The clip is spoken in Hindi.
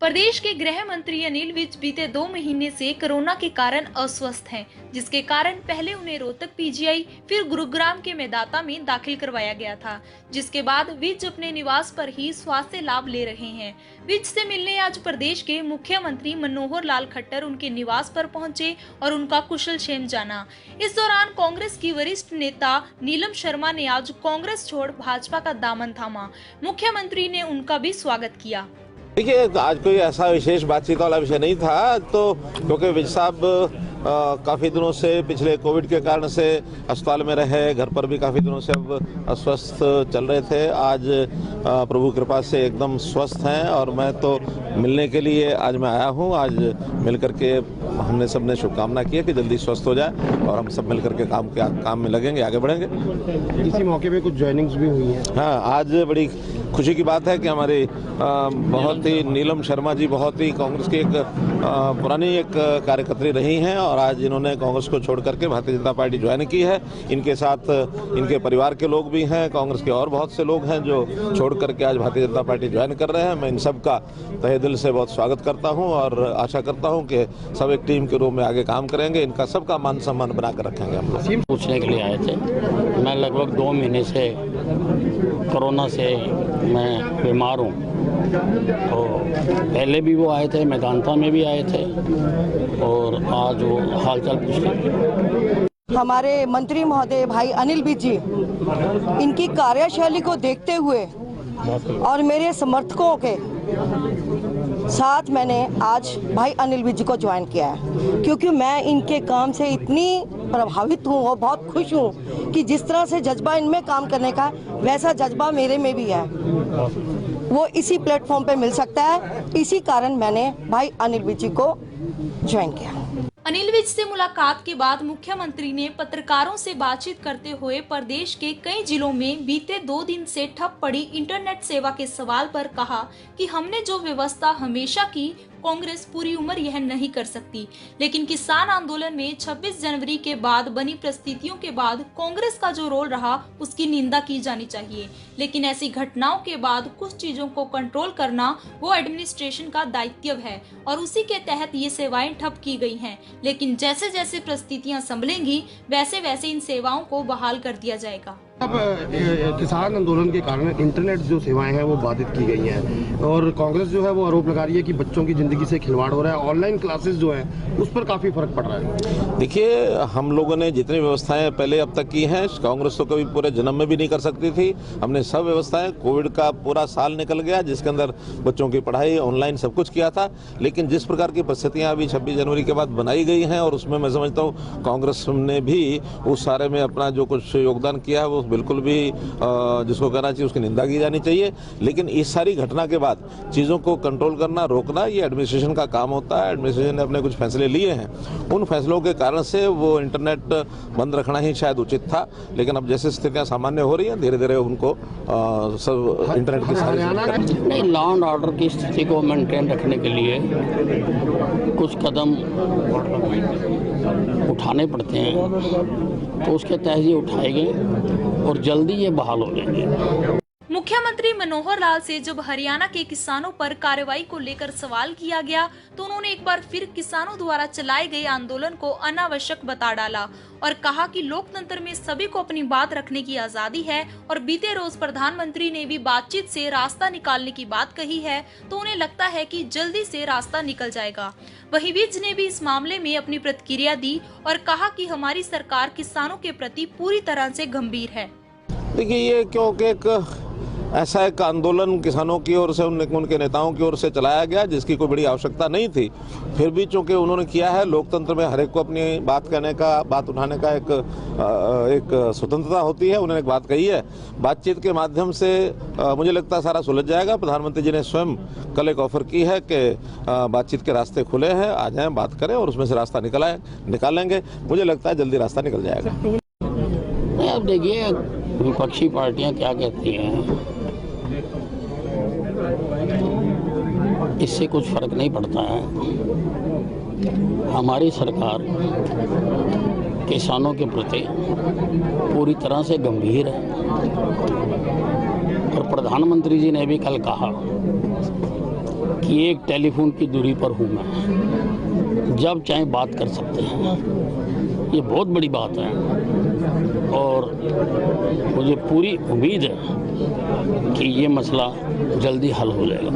प्रदेश के गृह मंत्री अनिल विज बीते 2 महीने से कोरोना के कारण अस्वस्थ हैं, जिसके कारण पहले उन्हें रोहतक पीजीआई फिर गुरुग्राम के मेदांता में दाखिल करवाया गया था, जिसके बाद विज अपने निवास पर ही स्वास्थ्य लाभ ले रहे हैं। विज से मिलने आज प्रदेश के मुख्यमंत्री मनोहर लाल खट्टर उनके निवास पर पहुंचे और उनका कुशलक्षेम जाना। इस दौरान कांग्रेस की वरिष्ठ नेता नीलम शर्मा ने आज कांग्रेस छोड़ भाजपा का दामन थामा। मुख्यमंत्री ने उनका भी स्वागत किया। देखिए, आज कोई ऐसा विशेष बातचीत वाला विषय नहीं था, तो क्योंकि विज साहब काफ़ी दिनों से पिछले कोविड के कारण से अस्पताल में रहे, घर पर भी काफ़ी दिनों से अब अस्वस्थ चल रहे थे। आज प्रभु कृपा से एकदम स्वस्थ हैं और मैं तो मिलने के लिए आज मैं आया हूं। आज मिल करके हमने सबने शुभकामना की है कि जल्दी स्वस्थ हो जाए और हम सब मिल करके काम में लगेंगे, आगे बढ़ेंगे। इसी मौके पे कुछ ज्वाइनिंग्स भी हुई हैं। हाँ, आज बड़ी खुशी की बात है कि हमारे बहुत ही नीलम शर्मा जी बहुत ही कांग्रेस की एक पुरानी एक कार्यकर्त्री रही हैं और आज इन्होंने कांग्रेस को छोड़ करके भारतीय जनता पार्टी ज्वाइन की है। इनके साथ इनके परिवार के लोग भी हैं, कांग्रेस के और बहुत से लोग हैं जो छोड़ करके आज भारतीय जनता पार्टी ज्वाइन कर रहे हैं। मैं इन सब का तहे दिल से बहुत स्वागत करता हूं और आशा करता हूं कि सब एक टीम के रूप में आगे काम करेंगे। इनका सबका मान सम्मान बनाकर रखेंगे। हम लोग पूछने के लिए आए थे। मैं लगभग 2 महीने से कोरोना से मैं बीमार हूँ। तो पहले भी वो आए थे, मेदांता में भी आए थे और आज वो हालचाल पूछने। हमारे मंत्री महोदय भाई अनिल विज जी, इनकी कार्यशैली को देखते हुए और मेरे समर्थकों के साथ मैंने आज भाई अनिल विज को ज्वाइन किया है, क्योंकि मैं इनके काम से इतनी प्रभावित हूँ और बहुत खुश हूँ कि जिस तरह से जज्बा इनमें काम करने का वैसा जज्बा मेरे में भी है। वो इसी प्लेटफॉर्म पे मिल सकता है। इसी कारण मैंने भाई अनिल विज जी को ज्वाइन किया। अनिल विज से मुलाकात के बाद मुख्यमंत्री ने पत्रकारों से बातचीत करते हुए प्रदेश के कई जिलों में बीते 2 दिन से ठप पड़ी इंटरनेट सेवा के सवाल पर कहा कि हमने जो व्यवस्था हमेशा की, कांग्रेस पूरी उम्र यह नहीं कर सकती, लेकिन किसान आंदोलन में 26 जनवरी के बाद बनी परिस्थितियों के बाद कांग्रेस का जो रोल रहा उसकी निंदा की जानी चाहिए। लेकिन ऐसी घटनाओं के बाद कुछ चीजों को कंट्रोल करना वो एडमिनिस्ट्रेशन का दायित्व है और उसी के तहत ये सेवाएं ठप की गई हैं। लेकिन जैसे जैसे परिस्थितियां संभलेंगी वैसे वैसे इन सेवाओं को बहाल कर दिया जाएगा। अब किसान आंदोलन के कारण इंटरनेट जो सेवाएं हैं वो बाधित की गई हैं और कांग्रेस जो है वो आरोप लगा रही है कि बच्चों की जिंदगी से खिलवाड़ हो रहा है। ऑनलाइन क्लासेस जो हैं उस पर काफी फर्क पड़ रहा है। देखिए, हम लोगों ने जितनी व्यवस्थाएं पहले अब तक की हैं, कांग्रेस तो कभी पूरे जन्म में भी नहीं कर सकती थी। हमने सब व्यवस्थाएं, कोविड का पूरा साल निकल गया जिसके अंदर बच्चों की पढ़ाई ऑनलाइन सब कुछ किया था। लेकिन जिस प्रकार की परिस्थितियां अभी 26 जनवरी के बाद बनाई गई हैं और उसमें मैं समझता हूँ कांग्रेस ने भी उस सारे में अपना जो कुछ योगदान किया है वो बिल्कुल भी जिसको कहना चाहिए उसकी निंदा की जानी चाहिए। लेकिन इस सारी घटना के बाद चीज़ों को कंट्रोल करना, रोकना ये एडमिनिस्ट्रेशन का काम होता है। एडमिनिस्ट्रेशन ने अपने कुछ फैसले लिए हैं, उन फैसलों के कारण से वो इंटरनेट बंद रखना ही शायद उचित था। लेकिन अब जैसे स्थितियां सामान्य हो रही हैं, धीरे धीरे उनको सब इंटरनेट की सारी नहीं, लॉ एंड ऑर्डर की स्थिति को मेंटेन रखने के लिए कुछ कदम उठाने पड़ते हैं, तो उसके तहत ये उठाए गए और जल्दी ये बहाल हो जाएंगे। मुख्यमंत्री मनोहर लाल से जब हरियाणा के किसानों पर कार्रवाई को लेकर सवाल किया गया तो उन्होंने एक बार फिर किसानों द्वारा चलाए गए आंदोलन को अनावश्यक बता डाला और कहा कि लोकतंत्र में सभी को अपनी बात रखने की आजादी है और बीते रोज प्रधानमंत्री ने भी बातचीत से रास्ता निकालने की बात कही है, तो उन्हें लगता है कि जल्दी से रास्ता निकल जाएगा। वहीं विज ने भी इस मामले में अपनी प्रतिक्रिया दी और कहा कि हमारी सरकार किसानों के प्रति पूरी तरह से गंभीर है। देखिए, ये क्योंकि ऐसा एक आंदोलन किसानों की ओर से उनके नेताओं की ओर से चलाया गया जिसकी कोई बड़ी आवश्यकता नहीं थी, फिर भी चूंकि उन्होंने किया है। लोकतंत्र में हर एक को अपनी बात कहने का, बात उठाने का एक स्वतंत्रता होती है। उन्होंने एक बात कही है, बातचीत के माध्यम से मुझे लगता है सारा सुलझ जाएगा। प्रधानमंत्री जी ने स्वयं कल एक ऑफर की है कि बातचीत के रास्ते खुले हैं, आ जाएं, बात करें और उसमें से रास्ता निकालेंगे। मुझे लगता है जल्दी रास्ता निकल जाएगा। अब देखिए विपक्षी पार्टियां क्या कहती हैं, इससे कुछ फर्क नहीं पड़ता है। हमारी सरकार किसानों के प्रति पूरी तरह से गंभीर है और प्रधानमंत्री जी ने भी कल कहा कि एक टेलीफोन की दूरी पर हूँ मैं, जब चाहे बात कर सकते हैं। ये बहुत बड़ी बात है और मुझे पूरी उम्मीद है कि ये मसला जल्दी हल हो जाएगा।